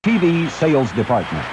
TV Sales Department.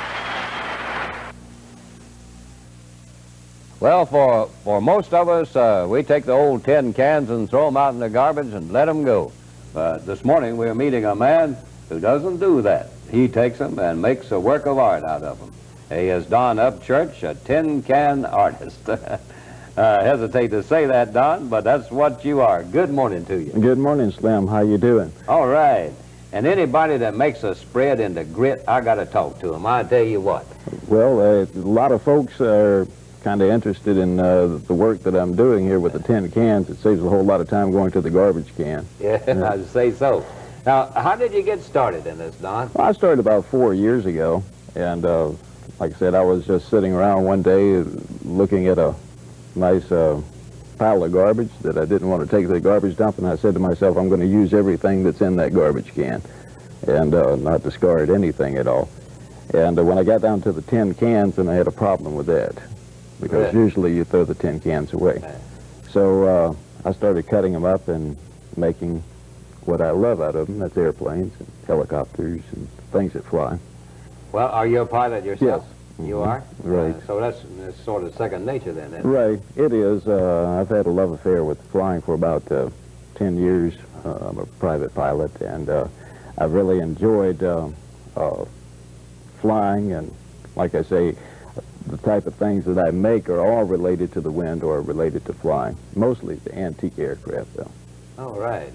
Well, for most of us, we take the old tin cans and throw them out in the garbage and let them go. But this morning we're meeting a man who doesn't do that. He takes them and makes a work of art out of them. He is Don Upchurch, a tin can artist. I hesitate to say that, Don, but that's what you are. Good morning to you. Good morning, Slim. How you doing? All right. And anybody that makes a spread into grit, I got to talk to him. I tell you what. Well, a lot of folks are kind of interested in the work that I'm doing here with the tin cans. It saves a whole lot of time going to the garbage can. Yeah, I'd say so. Now, how did you get started in this, Don? Well, I started about 4 years ago, and like I said, I was just sitting around one day looking at a nice pile of garbage that I didn't want to take to the garbage dump, and I said to myself, I'm going to use everything that's in that garbage can and not discard anything at all. And when I got down to the tin cans, then I had a problem with that, because usually you throw the tin cans away. So I started cutting them up and making what I love out of them. That's airplanes and helicopters and things that fly. Well, are you a pilot yourself? Yes. You are? Right. So that's sort of second nature then, isn't it? Right, it is. I've had a love affair with flying for about 10 years. I'm a private pilot, and I've really enjoyed flying, and like I say, the type of things that I make are all related to the wind or related to flying, mostly the antique aircraft, though. All right.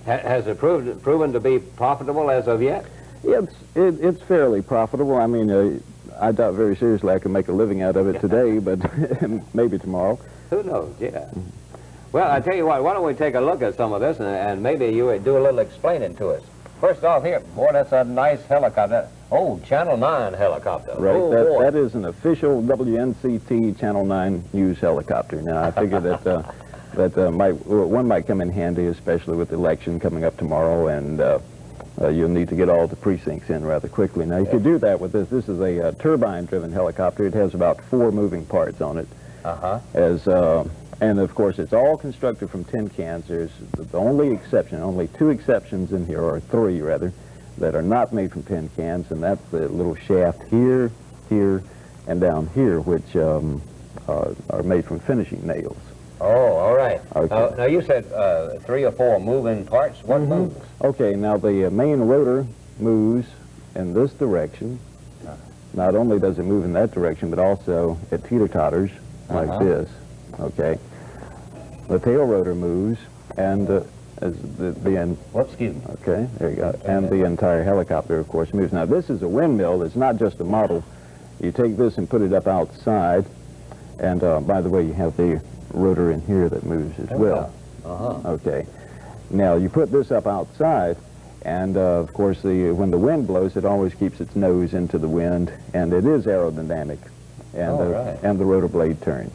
Has it proven to be profitable as of yet? It's fairly profitable. I mean, I doubt very seriously I can make a living out of it today, but maybe tomorrow. Who knows, yeah. Well, I tell you what, why don't we take a look at some of this, and maybe you would do a little explaining to us. First off here, boy, that's a nice helicopter. Oh, Channel 9 helicopter. Right, Oh, that is an official WNCT Channel 9 news helicopter. Now, I figure that one might come in handy, especially with the election coming up tomorrow, and you'll need to get all the precincts in rather quickly. Now, you could do that with this. This is a turbine-driven helicopter. It has about 4 moving parts on it. And, of course, it's all constructed from tin cans. There's the only exception, only 2 exceptions in here, or 3, rather, that are not made from tin cans, and that's the little shaft here, here, and down here, which are made from finishing nails. Oh, all right. Okay. Now, you said 3 or 4 moving parts. What moves? Okay, now the main rotor moves in this direction. Not only does it move in that direction, but also it teeter-totters like this. Okay. The tail rotor moves, and as the end. Excuse me. Okay, there you go. And the entire helicopter, of course, moves. Now, this is a windmill. It's not just a model. You take this and put it up outside, and by the way, you have the rotor in here that moves as well. Okay. Now, you put this up outside, and of course, when the wind blows, it always keeps its nose into the wind, and it is aerodynamic, and the rotor blade turns.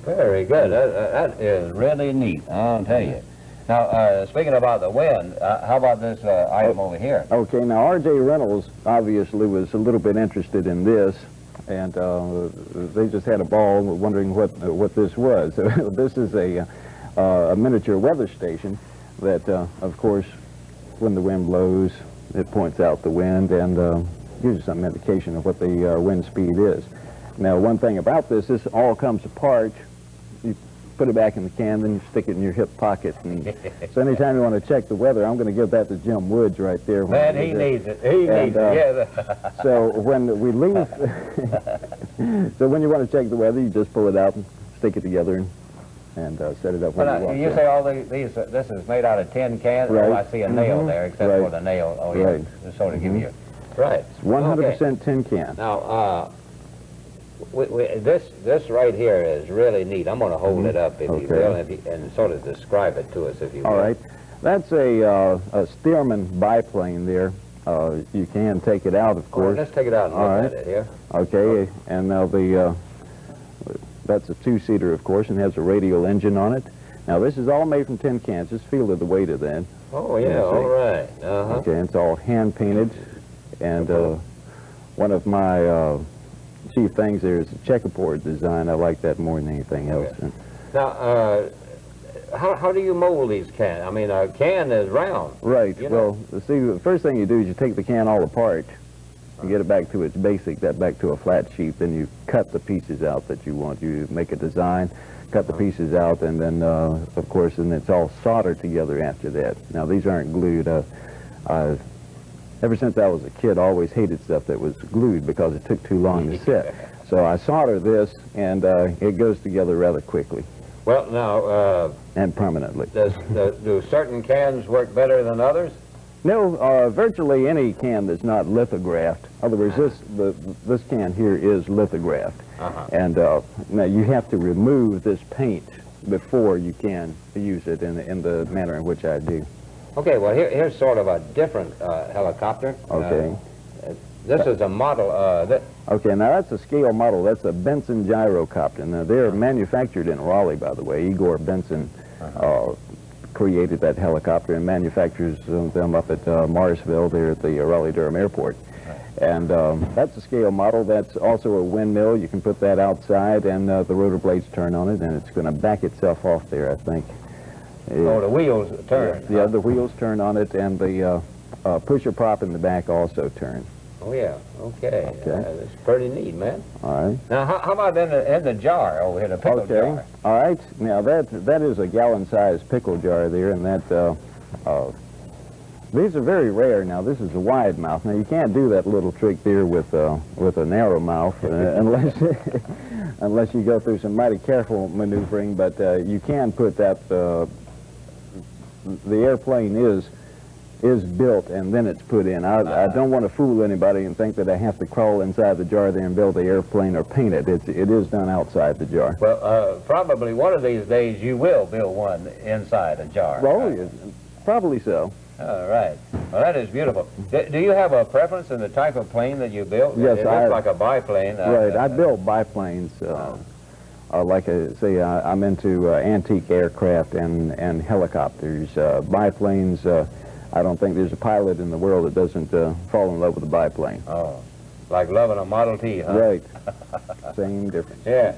Very good. That is really neat, I'll tell you. Now, speaking about the wind, how about this item over here? Okay, now R.J. Reynolds obviously was a little bit interested in this, and they just had a ball wondering what this was. This is a miniature weather station that, of course, when the wind blows, it points out the wind and gives you some indication of what the wind speed is. Now, one thing about this all comes apart. You put it back in the can, then you stick it in your hip pocket. And so anytime you want to check the weather, I'm going to give that to Jim Woods right there. Man, he needs it. He needs it, yeah. So when we leave, so when you want to check the weather, you just pull it out and stick it together and set it up where you want. You say all these, this is made out of tin cans? Right. Oh, I see a nail there, except for the nail. Oh, yeah. Right. Just sort of give you. Right. It's 100% tin can. Now, this right here is really neat. I'm going to hold it up, if you will, and sort of describe it to us, if you will. All right. That's a Stearman biplane there. You can take it out, of course. Let's take it out and look at it here. Okay, and now that's a 2-seater, of course, and has a radial engine on it. Now, this is all made from tin cans. Just feel the weight of that. Oh, yeah, all right. Okay, it's all hand-painted, and one of my chief things there is the checkerboard design. I like that more than anything else. Now, how do you mold these cans? I mean, a can is round. Right. You know? Well, see, the first thing you do is you take the can all apart. You get it back to its basic, back to a flat sheet. Then you cut the pieces out that you want. You make a design, cut the pieces out, and then, of course, then it's all soldered together after that. Now, these aren't glued. Ever since I was a kid, I always hated stuff that was glued because it took too long to set. So I solder this, and it goes together rather quickly. Well, now, and permanently. Do certain cans work better than others? No, virtually any can that's not lithographed. In other words, this can here is lithographed. And now you have to remove this paint before you can use it in the manner in which I do. Okay, well, here's sort of a different helicopter. Okay. This is a model. Okay, now that's a scale model. That's a Benson gyrocopter. Now, they're manufactured in Raleigh, by the way. Igor Benson created that helicopter and manufactures them up at Morrisville there at the Raleigh-Durham Airport. And that's a scale model. That's also a windmill. You can put that outside, and the rotor blades turn on it, and it's going to back itself off there, I think. Oh, the wheels turn. Yeah, the wheels turn on it, and the pusher prop in the back also turn. Oh, yeah. Okay. That's pretty neat, man. All right. Now, how about in the jar over here, the pickle jar? All right. Now, that is a gallon-sized pickle jar there, and that these are very rare. Now, this is a wide mouth. Now, you can't do that little trick there with a narrow mouth unless unless you go through some mighty careful maneuvering. But you can put that. The airplane is built and then it's put in. I don't want to fool anybody and think that I have to crawl inside the jar there and build the airplane or paint it. It is done outside the jar. Well, probably one of these days you will build one inside a jar. Well, right? Probably so. All right. Well, that is beautiful. Do you have a preference in the type of plane that you built? Yes, it looks like a biplane. Right. I build biplanes. Like I say, I'm into antique aircraft and helicopters. Biplanes, I don't think there's a pilot in the world that doesn't fall in love with a biplane. Oh, like loving a Model T, huh? Right. Same difference. Yeah.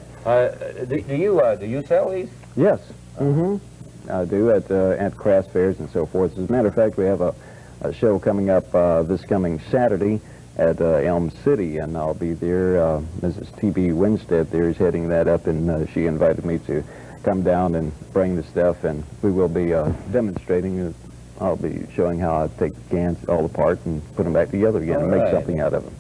Do you sell these? Yes. I do at craft fairs and so forth. As a matter of fact, we have a show coming up this coming Saturday at Elm City, and I'll be there. Mrs. T.B. Winstead there is heading that up, and she invited me to come down and bring the stuff, and we will be demonstrating. I'll be showing how I take the cans all apart and put them back together again and make something out of them.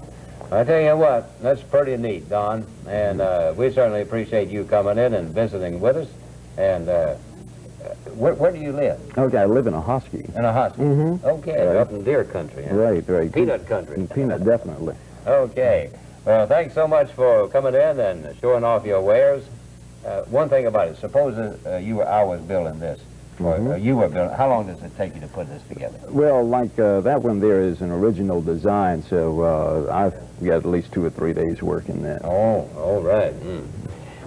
I tell you what, that's pretty neat, Don, and we certainly appreciate you coming in and visiting with us. And where do you live? Okay, I live in a husky. In a husky? Okay, right. Up in deer country. Huh? Right. Peanut country. In peanut, definitely. Okay. Well, thanks so much for coming in and showing off your wares. One thing about it, suppose I was building this. Or you were building. How long does it take you to put this together? Well, like that one there is an original design, so I've got at least 2 or 3 days work in that. Oh, all right.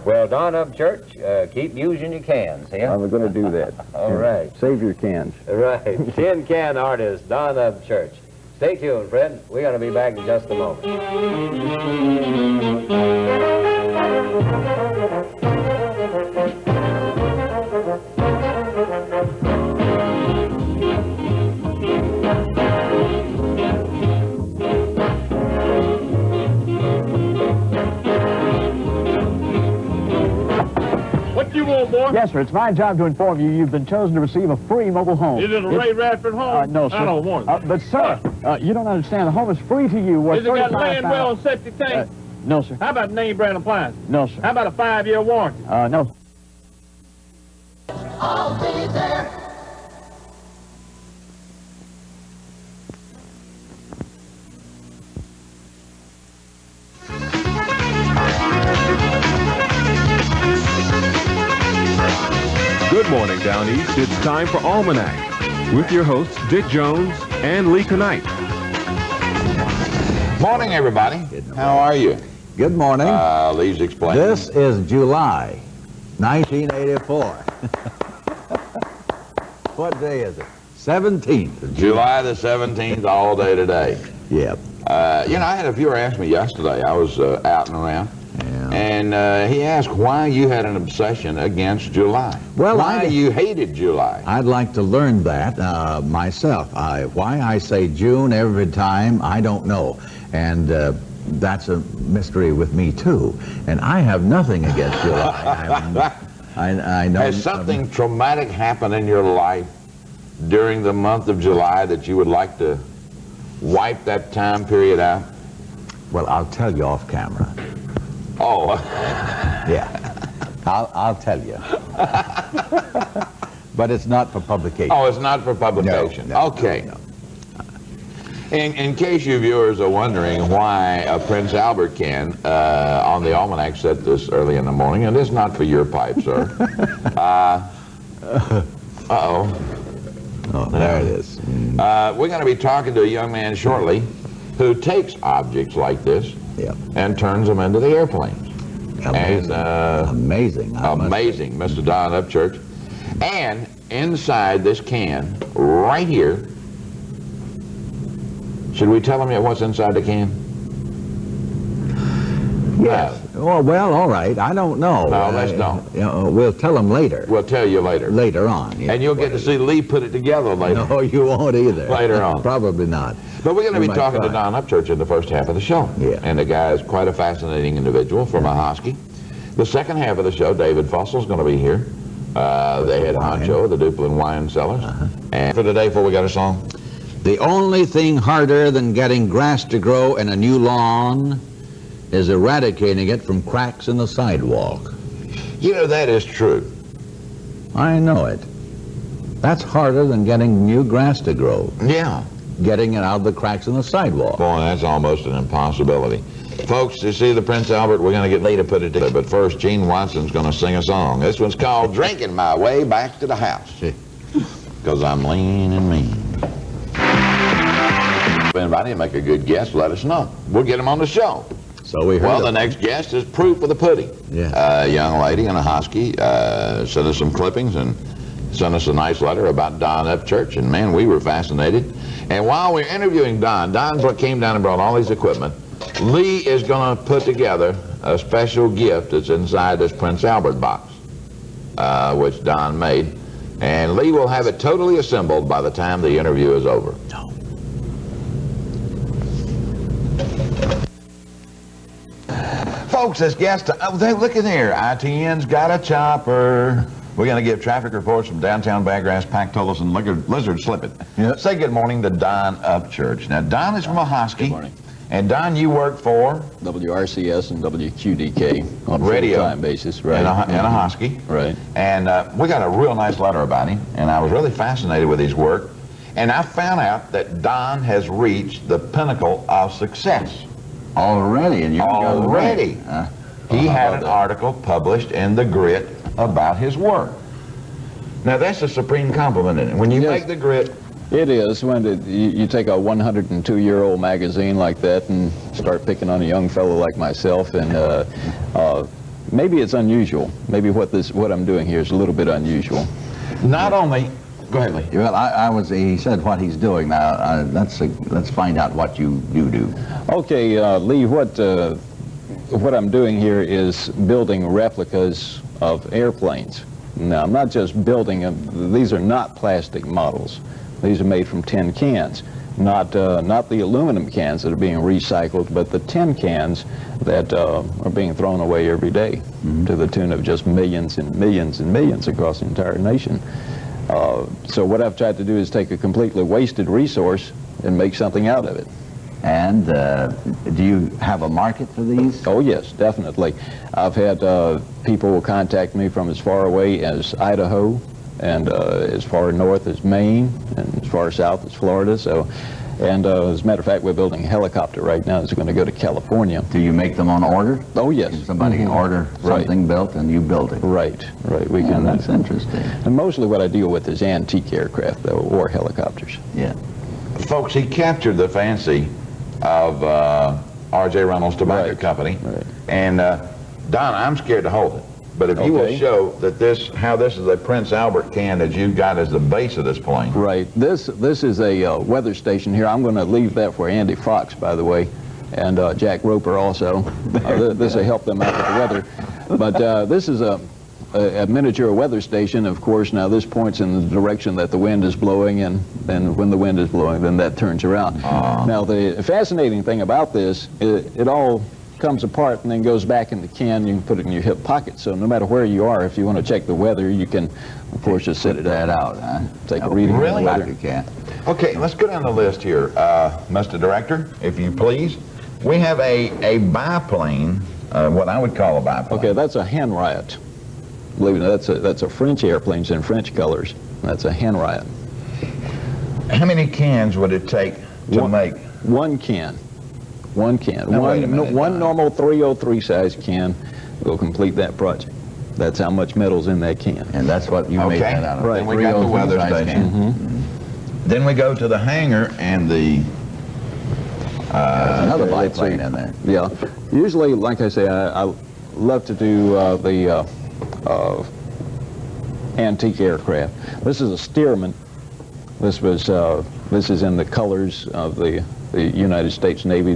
Well, Don Upchurch, keep using your cans, yeah? I'm going to do that. All right. Save your cans. Right. Tin can artist, Don Upchurch. Stay tuned, friend. We're going to be back in just a moment. Boy? Yes, sir. It's my job to inform you you've been chosen to receive a free mobile home. Is it a Ray Radford home? No, sir. I don't want it. But, sir, you don't understand. The home is free to you. Is it got land well and septic tank? No, sir. How about name brand appliance? No, sir. How about a 5-year warranty? No. I'll be there. Good morning, Down East. It's time for Almanac with your hosts, Dick Jones and Lee Knight. Morning, everybody. How are you? Good morning. Lee's explaining. This is July 1984. What day is it? 17th. of July the 17th, all day today. Yep. I had a viewer ask me yesterday. I was out and around. Yeah. And he asked why you had an obsession against July. Well, why you hated July. I'd like to learn that myself. Why I say June every time, I don't know. And that's a mystery with me, too. And I have nothing against July. I know. Has something traumatic happened in your life during the month of July that you would like to wipe that time period out? Well, I'll tell you off camera. Oh, Yeah. I'll tell you. But it's not for publication. oh, it's not for publication. No, okay. no. In case you viewers are wondering why a Prince Albert can on the almanac said this early in the morning, and it's not for your pipe, sir. Uh-oh. Oh, there it is. We're going to be talking to a young man shortly who takes objects like this Yep. and turns them into the airplanes. Amazing. And Amazing. I must say. amazing, Mr. Don Upchurch. And inside this can, right here, should we tell him what's inside the can? Yes. Oh, well, all right. I don't know. No, let's don't. We'll tell him later. We'll tell you later. Later on. Yeah. And you'll get to see Lee put it together later. No, you won't either. Later on. Probably not. But we're going to We be might talking to try. Don Upchurch in the first half of the show. Yeah. And the guy is quite a fascinating individual from Ahoskie. The second half of the show, David Fussel's going to be here. The head honcho of the Duplin Wine Cellars. And for today, before we got a song, The only thing harder than getting grass to grow in a new lawn is eradicating it from cracks in the sidewalk. you know, that is true. I know it. That's harder than getting new grass to grow. Yeah. Getting it out of the cracks in the sidewalk. Boy, that's almost an impossibility. Folks, you see the Prince Albert, we're going to get Lee to put it together. But first, Gene Watson's going to sing a song. This one's called Drinking My Way Back to the House. Because I'm lean and mean. If anybody make a good guess, let us know. We'll get them on the show. So we heard Well, of the next guest is Proof of the Pudding. Yeah. A young lady in Ahoskie sent us some clippings and sent us a nice letter about Don Upchurch, and man, we were fascinated. And while we were interviewing Don came down and brought all his equipment. Lee is going to put together a special gift that's inside this Prince Albert box, which Don made. And Lee will have it totally assembled by the time the interview is over. Folks, this guest, look in there. ITN's got a chopper. We're going to give traffic reports from downtown Baggrass, Pactolus, and Lizard Slippet. Yep. Say good morning to Don Upchurch. Now, Don is from Ahoskie. Good morning. And Don, you work for? WRCS and WQDK on a Radio. full-time basis, right? In Ahoskie. Right. And we got a real nice letter about him, and I was really fascinated with his work. And I found out that Don has reached the pinnacle of success. Already, and you're Already. He had an article published in The Grit about his work. Now, that's a supreme compliment, isn't it? When you Yes. make The Grit, It is. When you take a 102-year-old magazine like that and start picking on a young fellow like myself, and maybe it's unusual. Maybe what I'm doing here is a little bit unusual. not only... Go ahead, Lee. Well, he said what he's doing. Now, let's find out what you do. Okay, Lee, what I'm doing here is building replicas of airplanes. Now, I'm not just building them. These are not plastic models. These are made from tin cans, not the aluminum cans that are being recycled, but the tin cans that are being thrown away every day to the tune of just millions and millions and millions across the entire nation. So what I've tried to do is take a completely wasted resource and make something out of it. And do you have a market for these? Oh, yes, definitely. I've had people contact me from as far away as Idaho, and as far north as Maine, and as far south as Florida. So, and as a matter of fact, we're building a helicopter right now that's going to go to California. Do you make them on order? Oh, yes. Can somebody order Right. something built and you build it? Right. We Yeah, can. that's interesting. And mostly what I deal with is antique aircraft, though, or helicopters. Yeah. Folks, he captured the fancy of R.J. Reynolds Tobacco Right. Company. Right. And, Don, I'm scared to hold it. But if you will Okay. show that how this is a Prince Albert can that you've got as the base of this plane. Right. This is a weather station here. I'm going to leave that for Andy Fox, by the way. and Jack Roper also. This will help them out with the weather. But this is a miniature weather station, of course. Now this points in the direction that the wind is blowing, and then when the wind is blowing, then that turns around. Now the fascinating thing about this, it all comes apart and then goes back in the can. You can put it in your hip pocket. So no matter where you are, if you want to check the weather, you can, of course, just set it that out. out, huh? Take a reading of the Really? weather. You can. Okay, let's go down the list here. Mr. Director, if you please. We have a biplane, what I would call a biplane. Okay, that's a Hanriot. Believe it or not, that's a French airplane. It's in French colors. That's a Hanriot. How many cans would it take to make? One can. One can. Now, wait a minute, one Don. normal 303 size can will complete that project. That's how much metal's in that can. And that's what you made Okay, that out of. Right. then we got the 303 weather size station. can. Then we go to the hangar and the... There's another Okay, let's biplane see. in there. Yeah. Usually, like I say, I love to do the antique aircraft. This is a Stearman. This is in the colors of the United States Navy,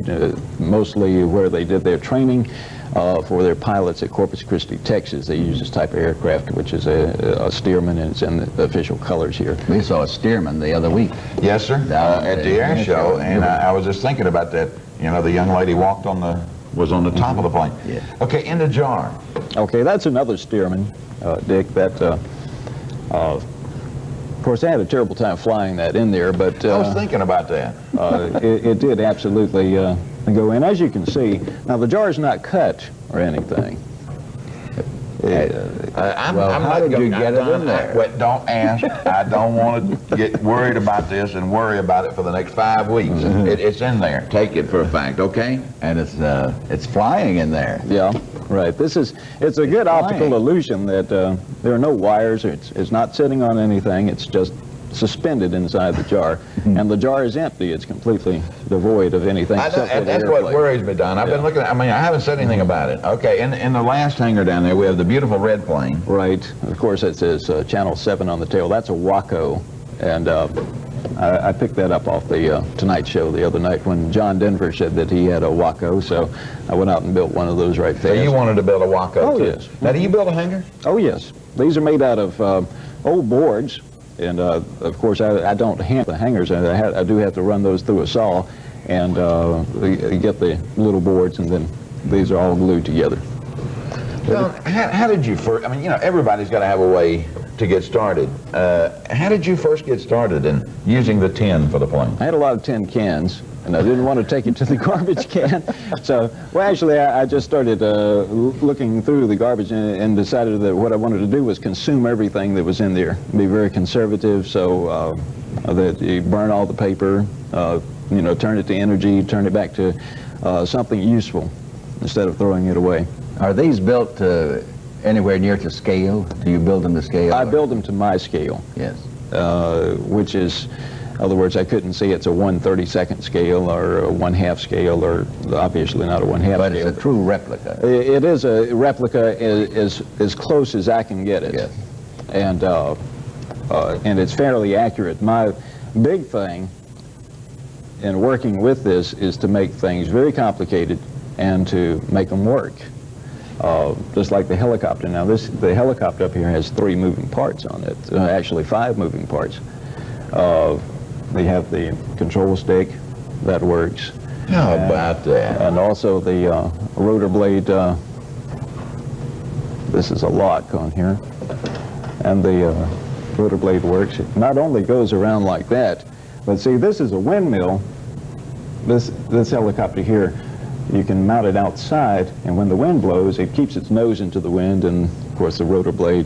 mostly where they did their training for their pilots at Corpus Christi, Texas. They use this type of aircraft, which is a Stearman, and it's in the official colors here. We saw a Stearman the other week. Yes, sir, Down at at the the air air show, show. and I was just thinking about that. You know, the young lady was on the top of the plane. Yeah. Okay, in the jar. Okay, that's another Stearman, Dick. Of course, I had a terrible time flying that in there, but I was thinking about that. it did absolutely go in. As you can see, now the jar is not cut or anything. I'm Well, how not did you gonna- get it in there? Wait, don't ask. I don't want to get worried about this and worry about it for the next 5 weeks. It's in there. Take it for a fact, okay? And it's flying in there. Yeah, right. It's a good optical illusion that there are no wires. It's not sitting on anything. It's just suspended inside the jar, and the jar is empty. It's completely devoid of anything. I know, except for and the that's what airplane. worries me, Don. I've been looking at, I haven't said anything about it. Okay, in the last hangar down there, we have the beautiful red plane. Right. Of course, it says Channel 7 on the tail. That's a Waco, and I picked that up off the Tonight Show the other night when John Denver said that he had a Waco, so I went out and built one of those right So fast. you wanted to build a Waco, Oh, too. yes. Now, do you build a hangar? Oh, yes. These are made out of old boards, and of course, I don't hand the hangers. I do have to run those through a saw and get the little boards, and then these are all glued together. Don, how did you first, everybody's got to have a way to get started. How did you first get started in using the tin for the plane? I had a lot of tin cans, and I didn't want to take it to the garbage can. So, well, actually, I just started looking through the garbage and decided that what I wanted to do was consume everything that was in there. Be very conservative, so that you burn all the paper, turn it to energy, turn it back to something useful instead of throwing it away. Are these built anywhere near to scale? Do you build them to scale? I build them to my scale, Yes. which is, in other words, I couldn't say it's a 1/32nd scale or a 1/2 scale, or obviously not a 1/2 But scale. it's a true replica. It is a replica as close as I can get it. Yes. And it's fairly accurate. My big thing in working with this is to make things very complicated and to make them work. Just like the helicopter. Now, the helicopter up here has 3 moving parts on it, actually 5 moving parts. They have the control stick that works. How about that? And also the rotor blade, this is a lock on here, and the rotor blade works. It not only goes around like that, but see, this is a windmill. This helicopter here, you can mount it outside, and when the wind blows, it keeps its nose into the wind, and of course the rotor blade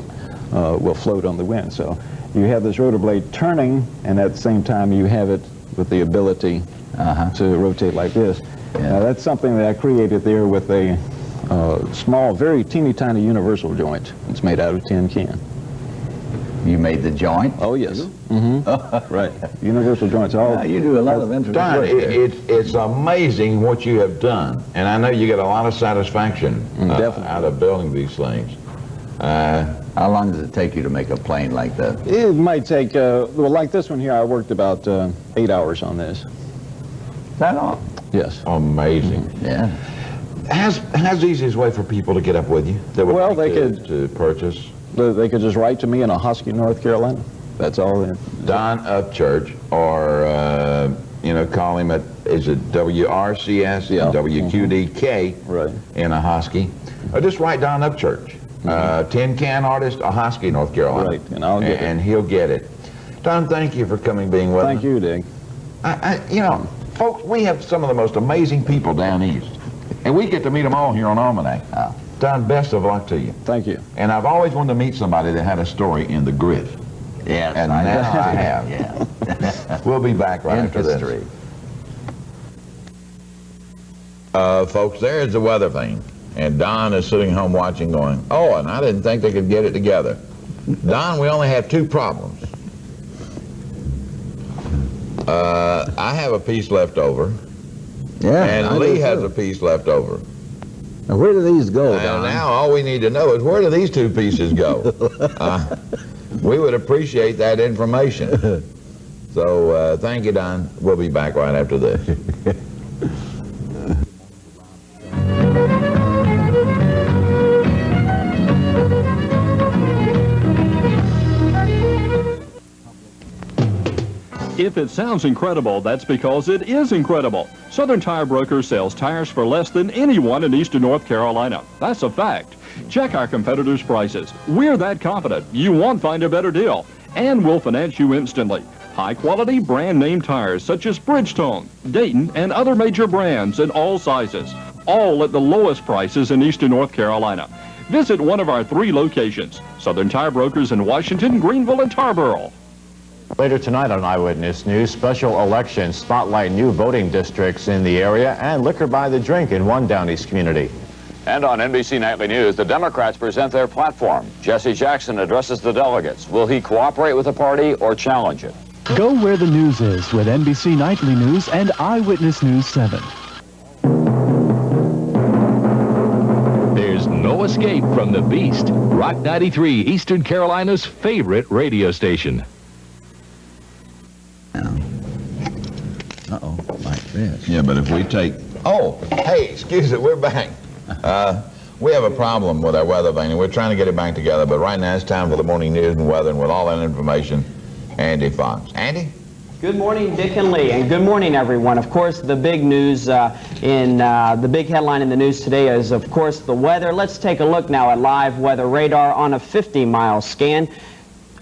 will float on the wind. So you have this rotor blade turning, and at the same time you have it with the ability to rotate like this. Now that's something that I created there with a small, very teeny tiny universal joint. It's made out of tin can. You made the joint? Oh yes. Right. Universal joints. All. You do a lot of interesting Don, work there. it's amazing what you have done, and I know you get a lot of satisfaction Definitely. out of building these things. How long does it take you to make a plane like that? It might take, well, like this one here, I worked about 8 hours on this. Is that all? Yes. Amazing. Yeah. How's the easiest way for people to get up with you? That would Well, like they to purchase? They could just write to me in Ahoskie, North Carolina. That's all. Don Upchurch, or call him at, is it WRCS? Yeah. WQDK Right. in Ahoskie. Or just write Don Upchurch, Tin Can Artist, Ahoskie, North Carolina. Right, and I'll get it. And he'll get it. Don, thank you for being with us. Thank you, Dick. Folks, we have some of the most amazing people down east, and we get to meet them all here on Almanac. Don, best of luck to you. Thank you. And I've always wanted to meet somebody that had a story in the grit. Yes, And I now know. I have. Yeah. We'll be back right In after history. this. Folks, there's the weather vane. And Don is sitting home watching going, oh, and I didn't think they could get it together. Don, we only have two problems. I have a piece left over, Yeah. and I Lee do has too. a piece left over. Now, where do these go, And Don? now all we need to know is, where do these two pieces go? We would appreciate that information. So thank you, Don. We'll be back right after this. If it sounds incredible, that's because it is incredible. Southern Tire Brokers sells tires for less than anyone in eastern North Carolina. That's a fact. Check our competitors' prices. We're that confident you won't find a better deal, and we'll finance you instantly. High-quality brand-name tires such as Bridgestone, Dayton, and other major brands in all sizes, all at the lowest prices in eastern North Carolina. Visit one of our 3 locations, Southern Tire Brokers in Washington, Greenville, and Tarboro. Later tonight on Eyewitness News, special elections spotlight new voting districts in the area and liquor by the drink in one Down East community. And on NBC Nightly News, the Democrats present their platform. Jesse Jackson addresses the delegates. Will he cooperate with the party or challenge it? Go where the news is with NBC Nightly News and Eyewitness News 7. There's no escape from the beast. Rock 93, Eastern Carolina's favorite radio station. Uh-oh, like this. Yeah, but if we take... Oh, hey, excuse it, we're back. We have a problem with our weather vane, and we're trying to get it back together, but right now it's time for the morning news and weather, and with all that information, Andy Fox. Andy? Good morning, Dick and Lee, and good morning, everyone. Of course, the big news the big headline in the news today is, of course, the weather. Let's take a look now at live weather radar on a 50-mile scan.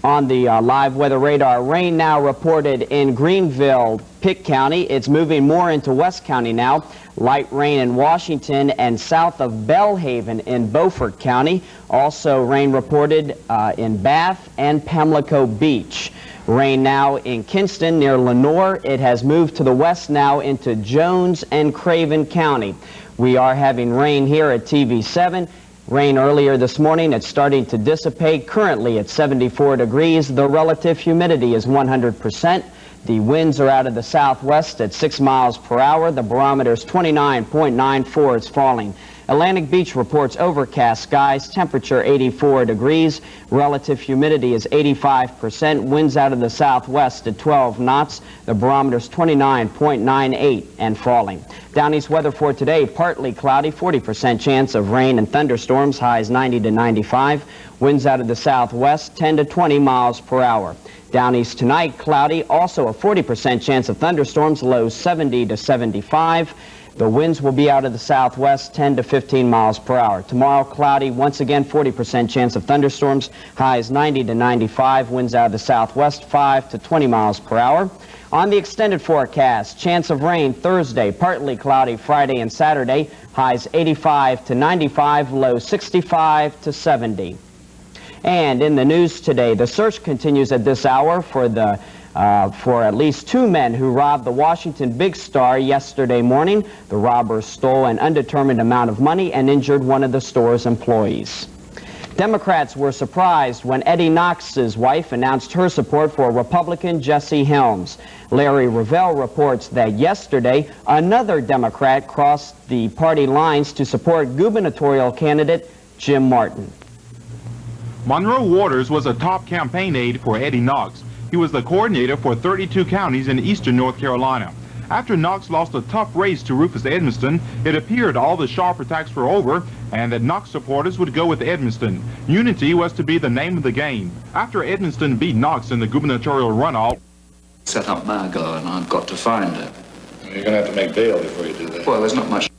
On the live weather radar, rain now reported in Greenville, Pitt County. It's moving more into West County now. Light rain in Washington and south of Belhaven in Beaufort County. Also rain reported in Bath and Pamlico Beach. Rain now in Kinston near Lenoir. It has moved to the west now into Jones and Craven County. We are having rain here at TV7. Rain earlier this morning. It's starting to dissipate. Currently at 74 degrees. The relative humidity is 100%. The winds are out of the southwest at 6 miles per hour. The barometer is 29.94. It's falling. Atlantic Beach reports overcast skies. Temperature 84 degrees. Relative humidity is 85%. Winds out of the southwest at 12 knots. The barometer is 29.98 and falling. Down east weather for today, partly cloudy, 40% chance of rain and thunderstorms, highs 90 to 95. Winds out of the southwest, 10 to 20 miles per hour. Down east tonight, cloudy, also a 40% chance of thunderstorms, lows 70 to 75. The winds will be out of the southwest, 10 to 15 miles per hour. Tomorrow, cloudy, once again, 40% chance of thunderstorms, highs 90 to 95. Winds out of the southwest, 5 to 20 miles per hour. On the extended forecast, chance of rain Thursday, partly cloudy Friday and Saturday, highs 85 to 95, lows 65 to 70. And in the news today, the search continues at this hour for at least 2 men who robbed the Washington Big Star yesterday morning. The robbers stole an undetermined amount of money and injured one of the store's employees. Democrats were surprised when Eddie Knox's wife announced her support for Republican Jesse Helms. Larry Revelle reports that yesterday, another Democrat crossed the party lines to support gubernatorial candidate Jim Martin. Monroe Waters was a top campaign aide for Eddie Knox. He was the coordinator for 32 counties in eastern North Carolina. After Knox lost a tough race to Rufus Edmonston, it appeared all the sharp attacks were over and that Knox supporters would go with Edmonston. Unity was to be the name of the game. After Edmonston beat Knox in the gubernatorial runoff, set up Margot and I've got to find her. You're going to have to make bail before you do that. Well, there's not much